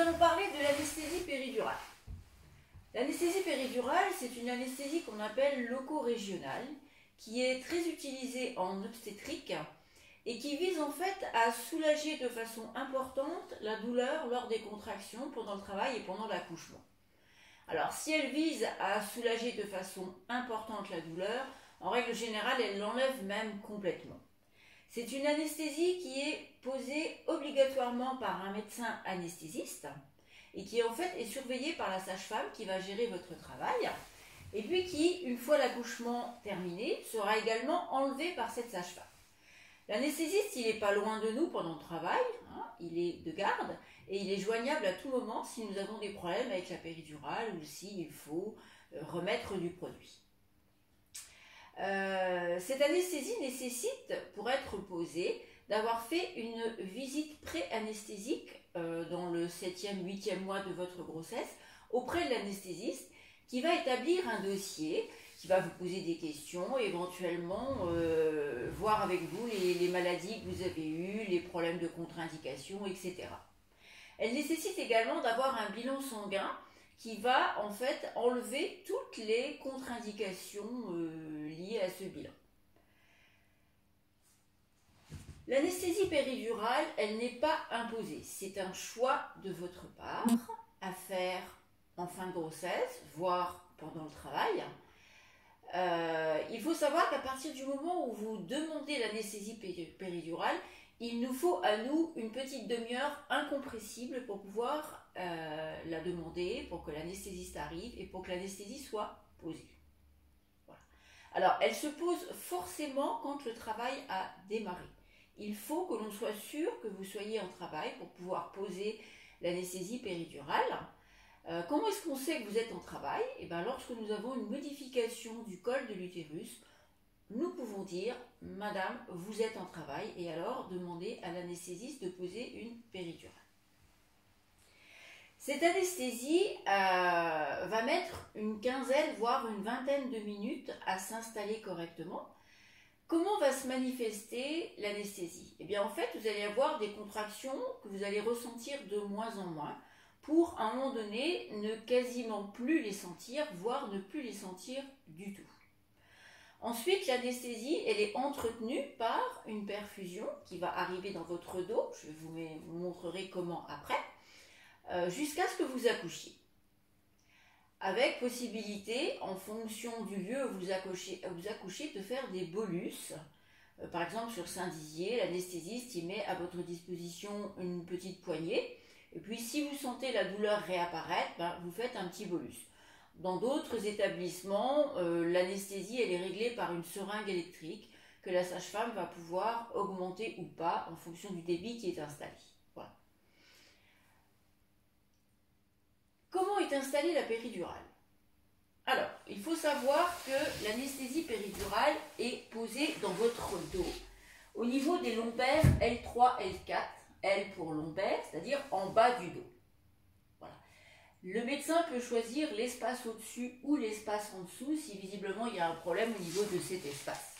allons parler de l'anesthésie péridurale. L'anesthésie péridurale, c'est une anesthésie qu'on appelle loco-régionale, qui est très utilisée en obstétrique et qui vise en fait à soulager de façon importante la douleur lors des contractions pendant le travail et pendant l'accouchement. Alors, si elle vise à soulager de façon importante la douleur, en règle générale, elle l'enlève même complètement. C'est une anesthésie qui est posée obligatoirement par un médecin anesthésiste et qui en fait est surveillée par la sage-femme qui va gérer votre travail et puis qui, une fois l'accouchement terminé, sera également enlevée par cette sage-femme. L'anesthésiste, il n'est pas loin de nous pendant le travail, il est de garde et il est joignable à tout moment si nous avons des problèmes avec la péridurale ou s'il faut remettre du produit. Cette anesthésie nécessite, pour être posée, d'avoir fait une visite pré-anesthésique dans le 7e, 8e mois de votre grossesse auprès de l'anesthésiste qui va établir un dossier, qui va vous poser des questions, éventuellement voir avec vous les maladies que vous avez eues, les problèmes de contre-indication, etc. Elle nécessite également d'avoir un bilan sanguin qui va en fait enlever toutes les contre-indications liées à ce bilan. L'anesthésie péridurale, elle n'est pas imposée. C'est un choix de votre part à faire en fin de grossesse, voire pendant le travail. Il faut savoir qu'à partir du moment où vous demandez l'anesthésie péridurale, il nous faut à nous une petite demi-heure incompressible pour pouvoir la demander, pour que l'anesthésiste arrive et pour que l'anesthésie soit posée. Voilà. Alors, elle se pose forcément quand le travail a démarré. Il faut que l'on soit sûr que vous soyez en travail pour pouvoir poser l'anesthésie péridurale. Comment est-ce qu'on sait que vous êtes en travail? Eh bien, lorsque nous avons une modification du col de l'utérus, nous pouvons dire « Madame, vous êtes en travail » et alors demander à l'anesthésiste de poser une péridurale. Cette anesthésie va mettre une quinzaine, voire une vingtaine de minutes à s'installer correctement. Comment va se manifester l'anesthésie? Eh bien, en fait, vous allez avoir des contractions que vous allez ressentir de moins en moins pour, à un moment donné, ne quasiment plus les sentir, voire ne plus les sentir du tout. Ensuite, l'anesthésie, elle est entretenue par une perfusion qui va arriver dans votre dos. Je vous montrerai comment après, jusqu'à ce que vous accouchiez. Avec possibilité, en fonction du lieu où vous accouchez, de faire des bolus. Par exemple, sur Saint-Dizier, l'anesthésiste il met à votre disposition une petite poignée. Et puis, si vous sentez la douleur réapparaître, vous faites un petit bolus. Dans d'autres établissements, l'anesthésie elle est réglée par une seringue électrique que la sage-femme va pouvoir augmenter ou pas en fonction du débit qui est installé. Voilà. Comment est installée la péridurale? Alors, il faut savoir que l'anesthésie péridurale est posée dans votre dos, au niveau des lombaires L3, L4, L pour lombaire, c'est-à-dire en bas du dos. Voilà. Le médecin peut choisir l'espace au-dessus ou l'espace en dessous si visiblement il y a un problème au niveau de cet espace.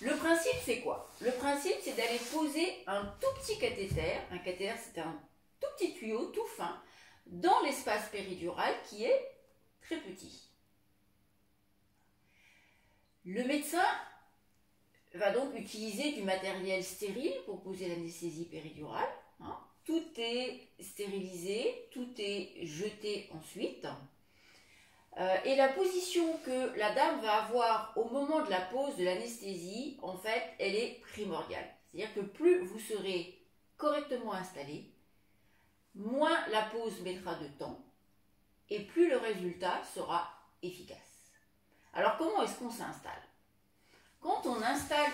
Le principe, c'est quoi? Le principe, c'est d'aller poser un tout petit cathéter. Un cathéter, c'est un tout petit tuyau, tout fin, dans l'espace péridural qui est très petit. Le médecin va donc utiliser du matériel stérile pour poser l'anesthésie péridurale. Tout est stérilisé, tout est jeté ensuite. Et la position que la dame va avoir au moment de la pose de l'anesthésie, en fait, elle est primordiale. C'est-à-dire que plus vous serez correctement installé, moins la pose mettra de temps et plus le résultat sera efficace. Alors, comment est-ce qu'on s'installe? Quand on installe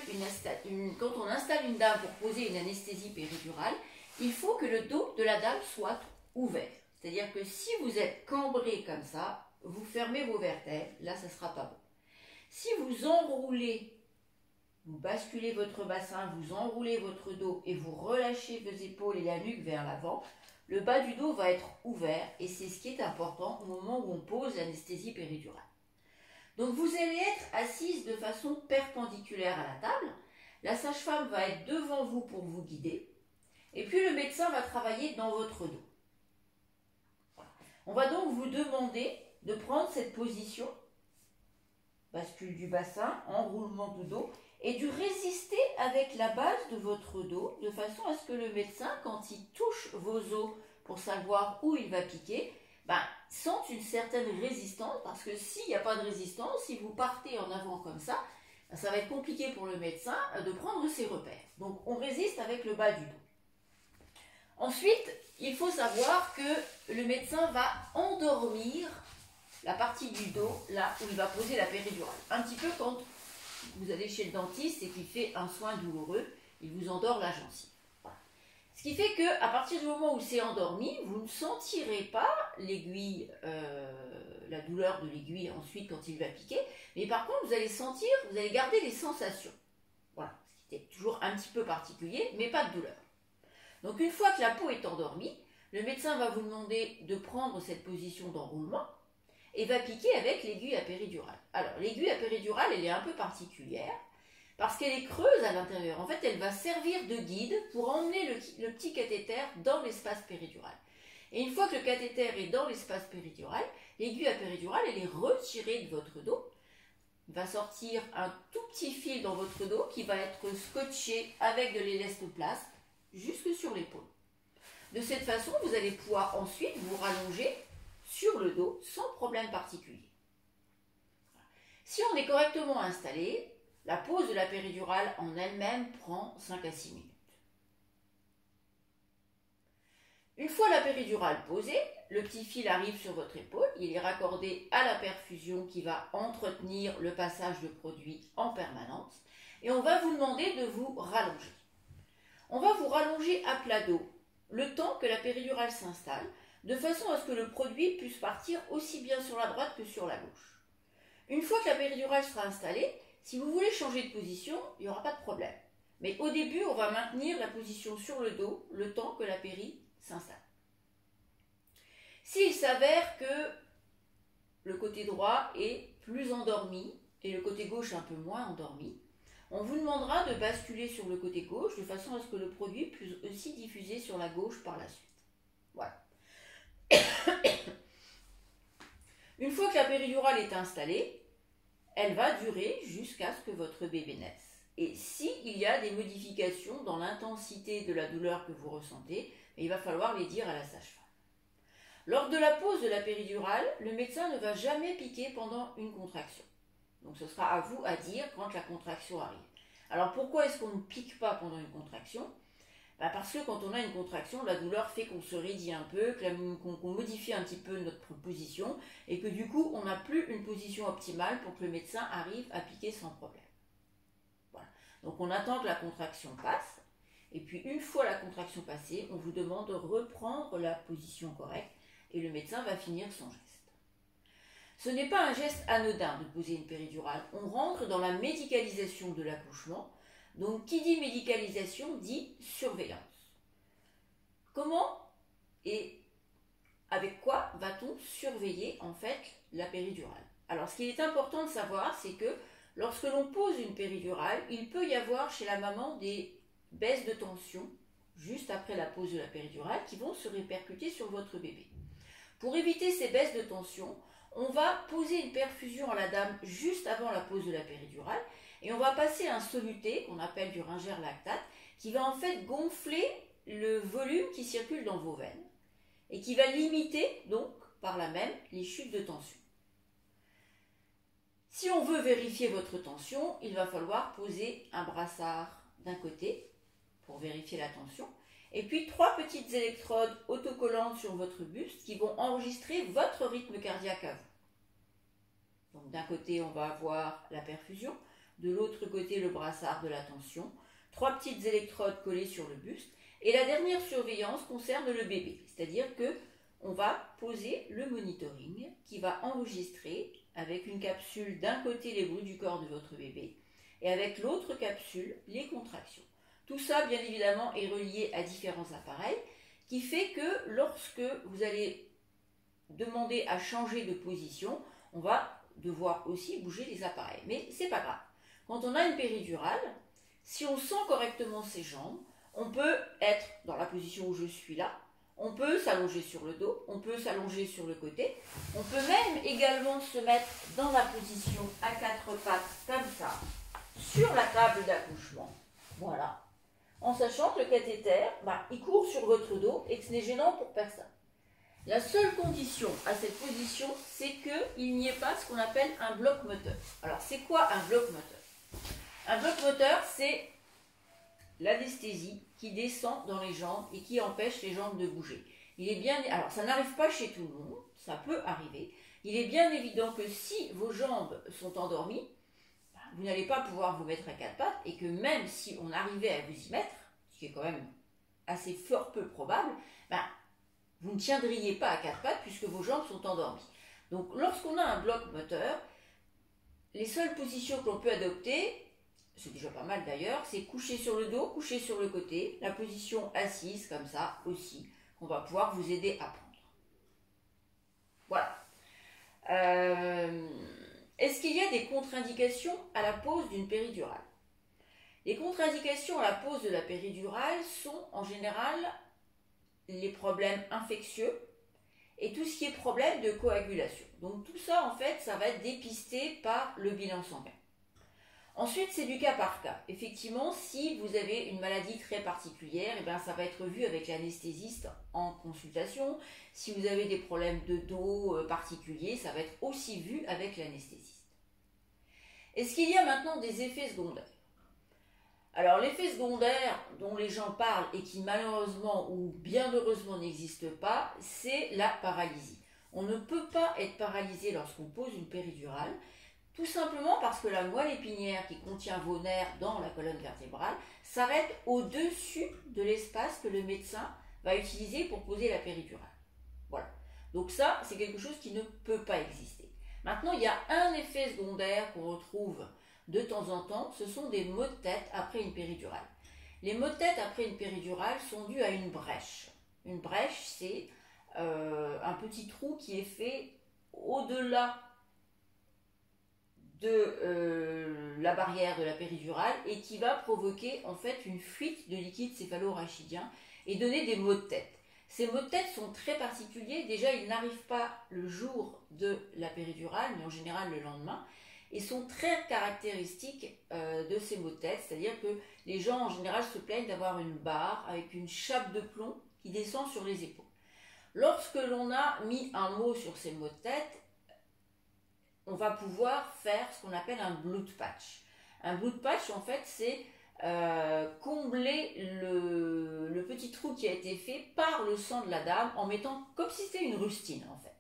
une dame pour poser une anesthésie péridurale, il faut que le dos de la dame soit ouvert. C'est-à-dire que si vous êtes cambré comme ça, vous fermez vos vertèbres, là ça ne sera pas bon. Si vous enroulez, vous basculez votre bassin, vous enroulez votre dos et vous relâchez vos épaules et la nuque vers l'avant, le bas du dos va être ouvert et c'est ce qui est important au moment où on pose l'anesthésie péridurale. Donc vous allez être assise de façon perpendiculaire à la table, la sage-femme va être devant vous pour vous guider et puis le médecin va travailler dans votre dos. On va donc vous demander de prendre cette position, bascule du bassin, enroulement du dos, et de résister avec la base de votre dos, de façon à ce que le médecin, quand il touche vos os pour savoir où il va piquer, sente une certaine résistance, parce que s'il n'y a pas de résistance, si vous partez en avant comme ça va être compliqué pour le médecin de prendre ses repères. Donc on résiste avec le bas du dos. Ensuite, il faut savoir que le médecin va endormir la partie du dos, là où il va poser la péridurale. Un petit peu quand vous allez chez le dentiste et qu'il fait un soin douloureux, il vous endort la gencive. Voilà. Ce qui fait qu'à partir du moment où c'est endormi, vous ne sentirez pas l'aiguille, la douleur de l'aiguille ensuite quand il va piquer, mais par contre vous allez sentir, vous allez garder les sensations. Voilà, ce qui est toujours un petit peu particulier, mais pas de douleur. Donc une fois que la peau est endormie, le médecin va vous demander de prendre cette position d'enroulement et va piquer avec l'aiguille à péridurale. Alors l'aiguille à péridurale, elle est un peu particulière parce qu'elle est creuse à l'intérieur. En fait, elle va servir de guide pour emmener le petit cathéter dans l'espace péridural. Et une fois que le cathéter est dans l'espace péridural, l'aiguille à péridurale, elle est retirée de votre dos. Il va sortir un tout petit fil dans votre dos qui va être scotché avec de l'élastoplast jusque sur l'épaule. De cette façon, vous allez pouvoir ensuite vous rallonger sur le dos sans problème particulier. Si on est correctement installé, la pose de la péridurale en elle-même prend 5 à 6 minutes. Une fois la péridurale posée, le petit fil arrive sur votre épaule, il est raccordé à la perfusion qui va entretenir le passage de produit en permanence et on va vous demander de vous rallonger. On va vous rallonger à plat dos le temps que la péridurale s'installe de façon à ce que le produit puisse partir aussi bien sur la droite que sur la gauche. Une fois que la péridurale sera installée, si vous voulez changer de position, il n'y aura pas de problème. Mais au début, on va maintenir la position sur le dos le temps que la péri s'installe. S'il s'avère que le côté droit est plus endormi et le côté gauche un peu moins endormi, on vous demandera de basculer sur le côté gauche de façon à ce que le produit puisse aussi diffuser sur la gauche par la suite. Voilà. Une fois que la péridurale est installée, elle va durer jusqu'à ce que votre bébé naisse. Et s'il y a des modifications dans l'intensité de la douleur que vous ressentez, il va falloir les dire à la sage-femme. Lors de la pose de la péridurale, le médecin ne va jamais piquer pendant une contraction. Donc ce sera à vous à dire quand la contraction arrive. Alors pourquoi est-ce qu'on ne pique pas pendant une contraction ? Parce que quand on a une contraction, la douleur fait qu'on se raidit un peu, qu'on modifie un petit peu notre position et que du coup on n'a plus une position optimale pour que le médecin arrive à piquer sans problème. Voilà. Donc on attend que la contraction passe et puis une fois la contraction passée, on vous demande de reprendre la position correcte et le médecin va finir son geste. Ce n'est pas un geste anodin de poser une péridurale, on rentre dans la médicalisation de l'accouchement. Donc, qui dit médicalisation dit surveillance. Comment et avec quoi va-t-on surveiller en fait la péridurale ? Alors, ce qu'il est important de savoir, c'est que lorsque l'on pose une péridurale, il peut y avoir chez la maman des baisses de tension juste après la pose de la péridurale qui vont se répercuter sur votre bébé. Pour éviter ces baisses de tension, on va poser une perfusion à la dame juste avant la pose de la péridurale et on va passer un soluté qu'on appelle du ringer lactate qui va en fait gonfler le volume qui circule dans vos veines et qui va limiter donc par là même les chutes de tension. Si on veut vérifier votre tension, il va falloir poser un brassard d'un côté pour vérifier la tension et puis 3 petites électrodes autocollantes sur votre buste qui vont enregistrer votre rythme cardiaque à vous. Donc d'un côté, on va avoir la perfusion, de l'autre côté, le brassard de la tension, 3 petites électrodes collées sur le buste et la dernière surveillance concerne le bébé, c'est-à-dire que on va poser le monitoring qui va enregistrer avec une capsule d'un côté les bruits du corps de votre bébé et avec l'autre capsule les contractions. Tout ça, bien évidemment, est relié à différents appareils qui fait que lorsque vous allez demander à changer de position, on va devoir aussi bouger les appareils. Mais c'est pas grave. Quand on a une péridurale, si on sent correctement ses jambes, on peut être dans la position où je suis là, On peut s'allonger sur le dos, on peut s'allonger sur le côté. On peut même également se mettre dans la position à quatre pattes, comme ça, sur la table d'accouchement. Voilà. En sachant que le cathéter, il court sur votre dos et que ce n'est gênant pour personne. La seule condition à cette position, c'est qu'il n'y ait pas ce qu'on appelle un bloc moteur. Alors, c'est quoi un bloc moteur? Un bloc moteur, c'est l'anesthésie qui descend dans les jambes et qui empêche les jambes de bouger. Alors, ça n'arrive pas chez tout le monde, ça peut arriver. Il est bien évident que si vos jambes sont endormies, vous n'allez pas pouvoir vous mettre à quatre pattes et que même si on arrivait à vous y mettre, ce qui est quand même assez fort peu probable, vous ne tiendriez pas à quatre pattes puisque vos jambes sont endormies. Donc lorsqu'on a un bloc moteur, les seules positions que l'on peut adopter, c'est déjà pas mal d'ailleurs, c'est coucher sur le dos, coucher sur le côté, la position assise comme ça aussi, on va pouvoir vous aider à prendre. Voilà. Est-ce qu'il y a des contre-indications à la pose d'une péridurale? Les contre-indications à la pose de la péridurale sont en général les problèmes infectieux et tout ce qui est problème de coagulation. Donc tout ça, en fait, ça va être dépisté par le bilan sanguin. Ensuite, c'est du cas par cas. Effectivement, si vous avez une maladie très particulière, ça va être vu avec l'anesthésiste en consultation. Si vous avez des problèmes de dos particuliers, ça va être aussi vu avec l'anesthésiste. Est-ce qu'il y a maintenant des effets secondaires? Alors, l'effet secondaire dont les gens parlent et qui malheureusement ou bien heureusement n'existe pas, c'est la paralysie. On ne peut pas être paralysé lorsqu'on pose une péridurale, tout simplement parce que la moelle épinière qui contient vos nerfs dans la colonne vertébrale s'arrête au-dessus de l'espace que le médecin va utiliser pour poser la péridurale. Voilà. Donc ça, c'est quelque chose qui ne peut pas exister. Maintenant, il y a un effet secondaire qu'on retrouve de temps en temps, ce sont des maux de tête après une péridurale. Les maux de tête après une péridurale sont dus à une brèche. Une brèche, c'est un petit trou qui est fait au-delà de la barrière de la péridurale et qui va provoquer en fait une fuite de liquide céphalo-rachidien et donner des maux de tête. Ces maux de tête sont très particuliers. Déjà, ils n'arrivent pas le jour de la péridurale, mais en général le lendemain. Et sont très caractéristiques de ces maux de tête, c'est-à-dire que les gens en général se plaignent d'avoir une barre avec une chape de plomb qui descend sur les épaules. Lorsque l'on a mis un mot sur ces maux de tête, on va pouvoir faire ce qu'on appelle un blood patch. Un blood patch, en fait, c'est combler le petit trou qui a été fait par le sang de la dame en mettant comme si c'était une rustine, en fait.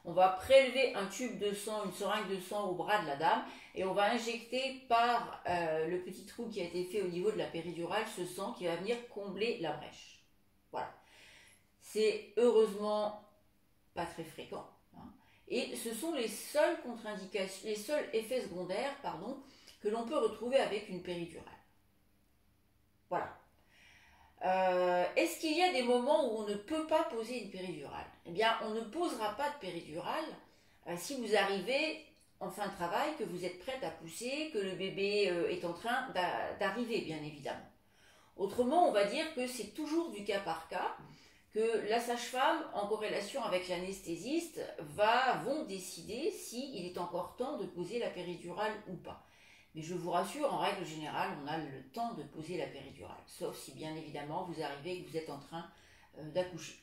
On va prélever un tube de sang, une seringue de sang au bras de la dame et on va injecter par le petit trou qui a été fait au niveau de la péridurale ce sang qui va venir combler la brèche. Voilà. C'est heureusement pas très fréquent. Et ce sont les seules contre-indications, les seuls effets secondaires, que l'on peut retrouver avec une péridurale. Voilà. Est-ce qu'il y a des moments où on ne peut pas poser une péridurale? Eh bien, on ne posera pas de péridurale si vous arrivez en fin de travail, que vous êtes prête à pousser, que le bébé est en train d'arriver, bien évidemment. Autrement, on va dire que c'est toujours du cas par cas, que la sage-femme, en corrélation avec l'anesthésiste, vont décider s'il est encore temps de poser la péridurale ou pas. Mais je vous rassure, en règle générale, on a le temps de poser la péridurale, sauf si bien évidemment vous arrivez et que vous êtes en train d'accoucher.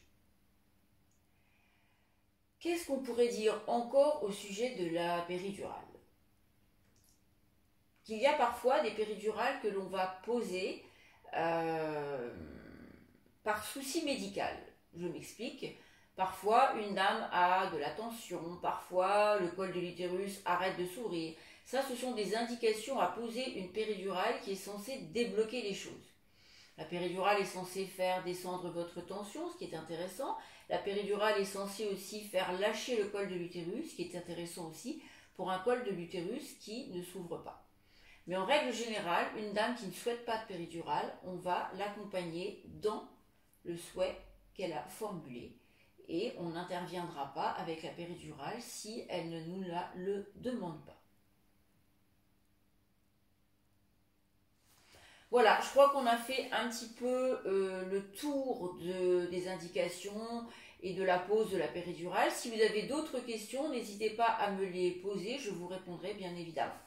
Qu'est-ce qu'on pourrait dire encore au sujet de la péridurale? Qu'il y a parfois des péridurales que l'on va poser par souci médical. Je m'explique. Parfois, une dame a de la tension, parfois le col de l'utérus arrête de s'ouvrir. Ça, ce sont des indications à poser une péridurale qui est censée débloquer les choses. La péridurale est censée faire descendre votre tension, ce qui est intéressant. La péridurale est censée aussi faire lâcher le col de l'utérus, ce qui est intéressant aussi pour un col de l'utérus qui ne s'ouvre pas. Mais en règle générale, une dame qui ne souhaite pas de péridurale, on va l'accompagner dans le souhait qu'elle a formulé et on n'interviendra pas avec la péridurale si elle ne nous le demande pas. Voilà, je crois qu'on a fait un petit peu le tour des indications et de la pose de la péridurale. Si vous avez d'autres questions, n'hésitez pas à me les poser, je vous répondrai bien évidemment.